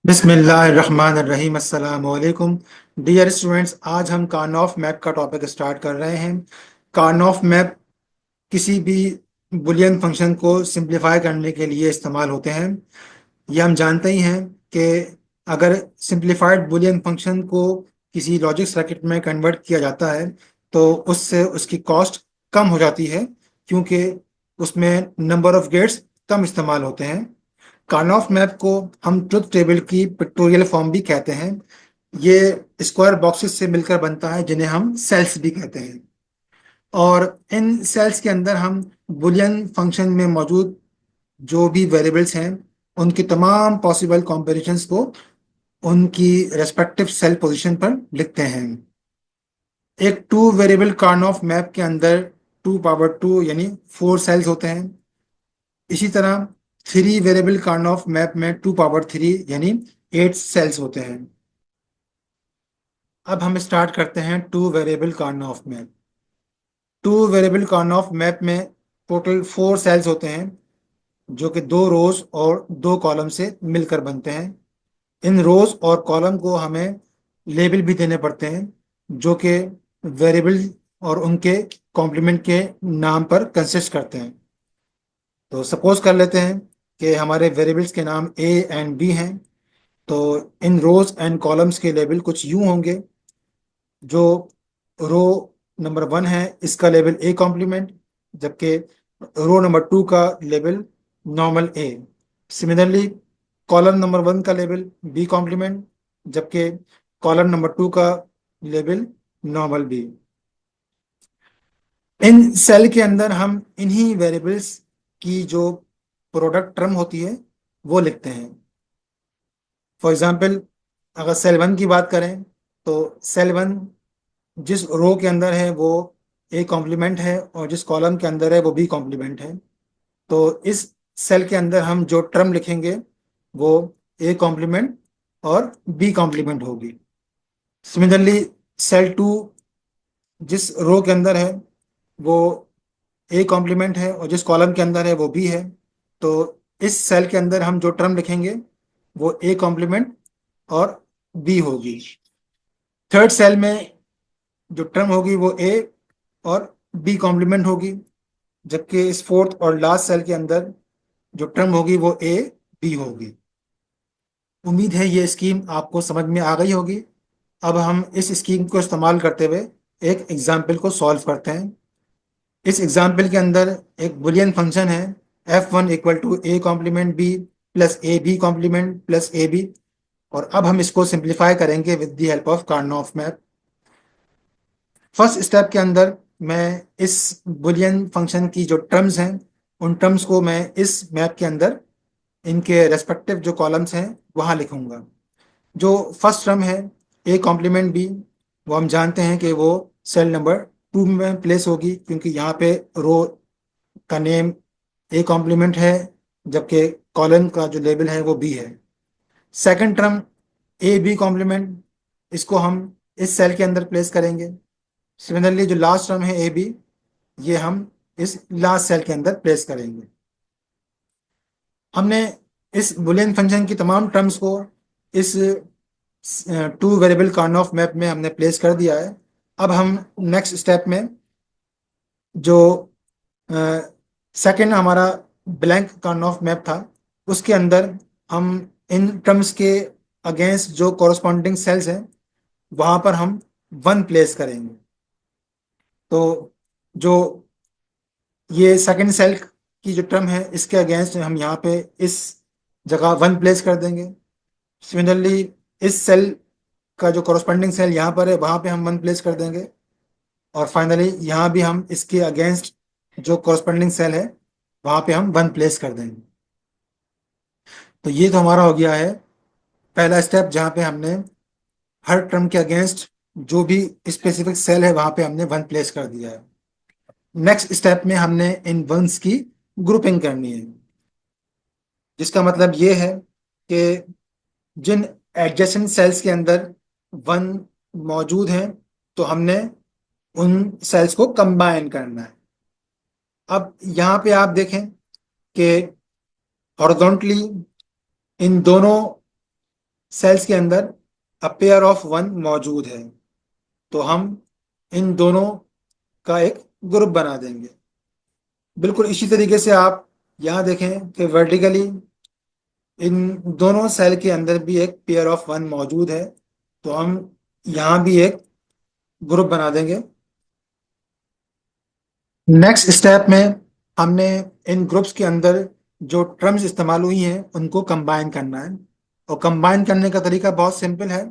बिस्मिल्लाहिर्रहमानिर्रहीम अस्सलाम वालेकुम। डियर स्टूडेंट्स, आज हम कार्नोफ मैप का टॉपिक स्टार्ट कर रहे हैं। कार्नोफ मैप किसी भी बुलियन फंक्शन को सिंप्लीफाई करने के लिए इस्तेमाल होते हैं। ये हम जानते ही हैं कि अगर सिंप्लीफाइड बुलियन फंक्शन को किसी लॉजिक सर्किट में कन्वर्ट किया जाता है तो उससे उसकी कॉस्ट कम हो जाती है, क्योंकि उसमें नंबर ऑफ गेट्स कम इस्तेमाल होते हैं। कार्नोफ मैप को हम ट्रुथ टेबल की पिक्टोरियल फॉर्म भी कहते हैं। ये स्क्वायर बॉक्सेस से मिलकर बनता है, जिन्हें हम सेल्स भी कहते हैं। और इन सेल्स के अंदर हम बुलियन फंक्शन में मौजूद जो भी वेरिएबल्स हैं उनकी तमाम पॉसिबल कॉम्बिनेशंस को उनकी रेस्पेक्टिव सेल पोजीशन पर लिखते हैं। एक टू वेरिएबल कार्नोफ मैप के अंदर 2 पावर 2 यानी 4 सेल्स होते हैं। इसी तरह थ्री वेरिएबल कार्नोफ मैप में 2 पावर 3 यानी 8 सेल्स होते हैं। अब हम स्टार्ट करते हैं two variable Karnaugh map. Two variable Karnaugh map में टोटल 4 सेल्स होते हैं, जो कि 2 रोज और 2 कॉलम से मिलकर बनते हैं। इन रोज और कॉलम को हमें लेबल भी देने पड़ते हैं, जो कि वेरिएबल और उनके कॉम्प्लीमेंट के नाम पर कंसिस्ट करते हैं। तो सपोज कर लेते हैं कि हमारे वेरिएबल्स के नाम ए एंड बी हैं। तो इन रोज एंड कॉलम्स के लेबल कुछ यूं होंगे। जो रो नंबर 1 है, इसका लेबल ए कॉम्प्लीमेंट, जबकि रो नंबर 2 का लेबल नॉर्मल ए। सिमिलरली कॉलम नंबर 1 का लेबल बी कॉम्प्लीमेंट, जबकि कॉलम नंबर 2 का लेबल नॉर्मल बी। इन सेल के अंदर हम इन्हीं वेरिएबल्स की जो प्रोडक्ट टर्म होती है वो लिखते हैं। फॉर एग्जाम्पल, अगर सेल 1 की बात करें तो सेल 1 जिस रो के अंदर है वो ए कॉम्प्लीमेंट है और जिस कॉलम के अंदर है वो बी कॉम्प्लीमेंट है। तो इस सेल के अंदर हम जो टर्म लिखेंगे वो ए कॉम्प्लीमेंट और बी कॉम्प्लीमेंट होगी। सिमिलरली सेल 2 जिस रो के अंदर है वो ए कॉम्प्लीमेंट है और जिस कॉलम के अंदर है वो बी है। तो इस सेल के अंदर हम जो टर्म लिखेंगे वो ए कॉम्प्लीमेंट और बी होगी। थर्ड सेल में जो टर्म होगी वो ए और बी कॉम्प्लीमेंट होगी, जबकि इस फोर्थ और लास्ट सेल के अंदर जो टर्म होगी वो ए बी होगी। उम्मीद है ये स्कीम आपको समझ में आ गई होगी। अब हम इस स्कीम को इस्तेमाल करते हुए एक एग्जाम्पल को सॉल्व करते हैं। इस एग्जाम्पल के अंदर एक बुलियन फंक्शन है f1 = a complement b plus A B complement plus A B. और अब हम इसको सिंप्लीफाई करेंगे with the help of Karnaugh map. First step के अंदर मैं इस बुलियन फंक्शन की जो टर्म्स हैं उन टर्म्स को मैं इस मैप के अंदर इनके रेस्पेक्टिव जो कॉलम्स हैं वहां लिखूंगा। जो फर्स्ट टर्म है ए कॉम्प्लीमेंट बी, वो हम जानते हैं कि वो सेल नंबर 2 में प्लेस होगी, क्योंकि यहाँ पे रो का नेम ए कॉम्प्लीमेंट है जबकि कॉलम का जो लेबल है वो बी है। Second term A B complement, इसको हम इस सेल के अंदर प्लेस करेंगे। सिमिलरली जो लास्ट टर्म है ए बी, ये हम इस लास्ट सेल के अंदर प्लेस करेंगे। हमने इस बुलियन फंक्शन की तमाम टर्म्स को इस टू वेरिएबल कार्नोफ मैप में हमने प्लेस कर दिया है। अब हम नेक्स्ट स्टेप में जो सेकंड हमारा ब्लैंक कार्नोफ मैप था उसके अंदर हम इन टर्म्स के अगेंस्ट जो कॉरस्पॉन्डिंग सेल्स हैं वहां पर हम 1 प्लेस करेंगे। तो जो ये सेकंड सेल की जो टर्म है इसके अगेंस्ट हम यहाँ पे इस जगह 1 प्लेस कर देंगे। सिमिलरली इस सेल का जो कॉरस्पॉन्डिंग सेल यहाँ पर है वहां पे हम 1 प्लेस कर देंगे। और फाइनली यहाँ भी हम इसके अगेंस्ट जो कॉरस्पॉन्डिंग सेल है वहां पे हम 1 प्लेस कर देंगे। तो ये तो हमारा हो गया है पहला स्टेप, जहाँ पे हमने हर टर्म के अगेंस्ट जो भी स्पेसिफिक सेल है वहां पे हमने 1 प्लेस कर दिया है। नेक्स्ट स्टेप में हमने इन वंस की ग्रुपिंग करनी है, जिसका मतलब ये है कि जिन एडजेसेंट सेल्स के अंदर 1 मौजूद है तो हमने उन सेल्स को कंबाइन करना है। अब यहाँ पे आप देखें कि हॉरिजॉन्टली इन दोनों सेल्स के अंदर अ पेयर ऑफ वन मौजूद है, तो हम इन दोनों का एक ग्रुप बना देंगे। बिल्कुल इसी तरीके से आप यहाँ देखें कि वर्टिकली इन दोनों सेल के अंदर भी एक पेयर ऑफ वन मौजूद है, तो हम यहाँ भी एक ग्रुप बना देंगे। नेक्स्ट स्टेप में हमने इन ग्रुप्स के अंदर जो टर्म्स इस्तेमाल हुई हैं उनको कंबाइन करना है, और कंबाइन करने का तरीका बहुत सिंपल है।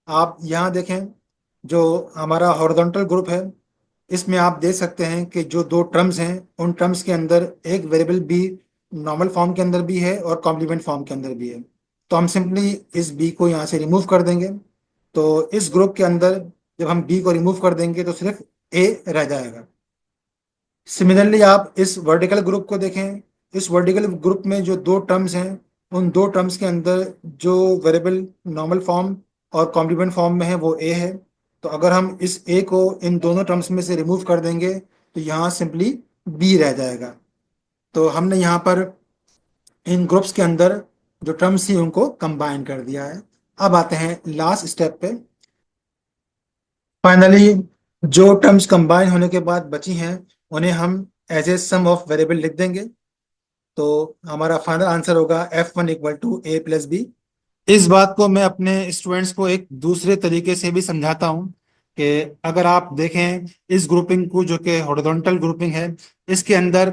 आप यहाँ देखें, जो हमारा हॉरिजॉन्टल ग्रुप है, इसमें आप देख सकते हैं कि जो दो टर्म्स हैं उन टर्म्स के अंदर एक वेरिएबल बी नॉर्मल फॉर्म के अंदर भी है और कॉम्प्लीमेंट फॉर्म के अंदर भी है। तो हम सिंपली इस बी को यहाँ से रिमूव कर देंगे। तो इस ग्रुप के अंदर जब हम बी को रिमूव कर देंगे तो सिर्फ ए रह जाएगा। सिमिलरली आप इस वर्टिकल ग्रुप को देखें। इस वर्टिकल ग्रुप में जो दो टर्म्स हैं उन दो टर्म्स के अंदर जो वेरिएबल नॉर्मल फॉर्म और कॉम्प्लीमेंट फॉर्म में है वो ए है। तो अगर हम इस ए को इन दोनों टर्म्स में से रिमूव कर देंगे तो यहाँ सिंपली बी रह जाएगा। तो हमने यहाँ पर इन ग्रुप्स के अंदर जो टर्म्स थी उनको कंबाइन कर दिया है। अब आते हैं लास्ट स्टेप पे। फाइनली जो टर्म्स कंबाइन होने के बाद बची हैं उन्हें हम as a sum of variable लिख देंगे। तो हमारा फाइनल आंसर होगा F1 = A+B। इस बात को मैं अपने स्टूडेंट्स को एक दूसरे तरीके से भी समझाता हूँ कि अगर आप देखें इस ग्रुपिंग को, जो कि हॉरिजॉन्टल ग्रुपिंग है, इसके अंदर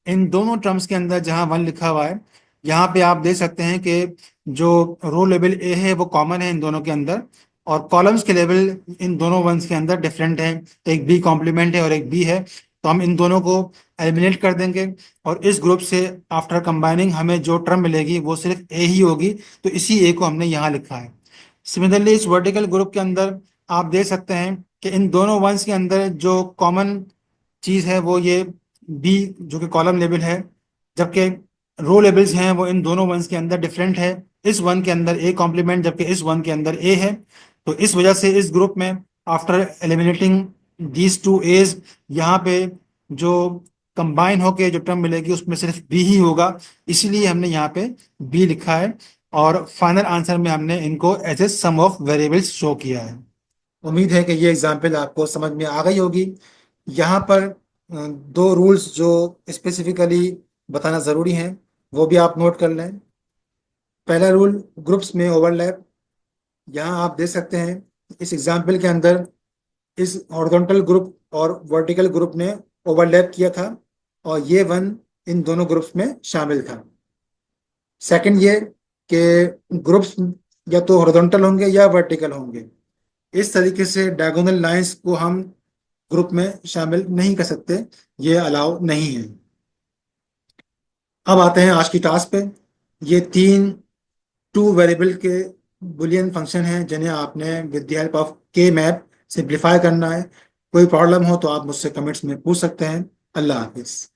इन दोनों टर्म्स के अंदर जहाँ वन लिखा हुआ है, यहाँ पे आप देख सकते हैं कि जो रो लेवल ए है वो कॉमन है इन दोनों के अंदर, और कॉलम्स के लेवल इन दोनों वंस के अंदर डिफरेंट है। तो एक बी कॉम्प्लीमेंट है और एक बी है, तो हम इन दोनों को एलिमिनेट कर देंगे, और इस ग्रुप से आफ्टर कंबाइनिंग हमें जो टर्म मिलेगी वो सिर्फ ए ही होगी। तो इसी ए को हमने यहाँ लिखा है। सिमिलरली इस वर्टिकल ग्रुप के अंदर आप देख सकते हैं कि इन दोनों वंस के अंदर जो कॉमन चीज है वो ये बी, जो कि कॉलम लेवल है, जबकि रो लेवल्स हैं वो इन दोनों वंस के अंदर डिफरेंट है। इस वन के अंदर ए कॉम्प्लीमेंट जबकि इस वन के अंदर ए है। तो इस वजह से इस ग्रुप में after eliminating these two as, यहाँ पे जो कंबाइन होके जो टर्म मिलेगी उसमें सिर्फ बी ही होगा, इसीलिए हमने यहाँ पे बी लिखा है। और फाइनल आंसर में हमने इनको as a sum of variables show किया है। उम्मीद है कि ये एग्जाम्पल आपको समझ में आ गई होगी। यहाँ पर दो रूल्स जो स्पेसिफिकली बताना ज़रूरी हैं वो भी आप नोट कर लें। पहला रूल, ग्रुप्स में ओवरलैप। यहाँ आप देख सकते हैं इस एग्जाम्पल के अंदर इस हॉरिजॉन्टल ग्रुप और वर्टिकल ग्रुप ने ओवरलैप किया था, और ये वन इन दोनों ग्रुप्स में शामिल था। सेकंड ये कि ग्रुप्स या तो हॉरिजॉन्टल होंगे या वर्टिकल होंगे। इस तरीके से डायगोनल लाइंस को हम ग्रुप में शामिल नहीं कर सकते, ये अलाउ नहीं है। अब आते हैं आज की टास्क पे। ये तीन टू वेरिएबल के बुलियन फंक्शन हैं जिन्हें आपने विद द हेल्प ऑफ के मैप सिंप्लीफाई करना है। कोई प्रॉब्लम हो तो आप मुझसे कमेंट्स में पूछ सकते हैं। अल्लाह हाफिज।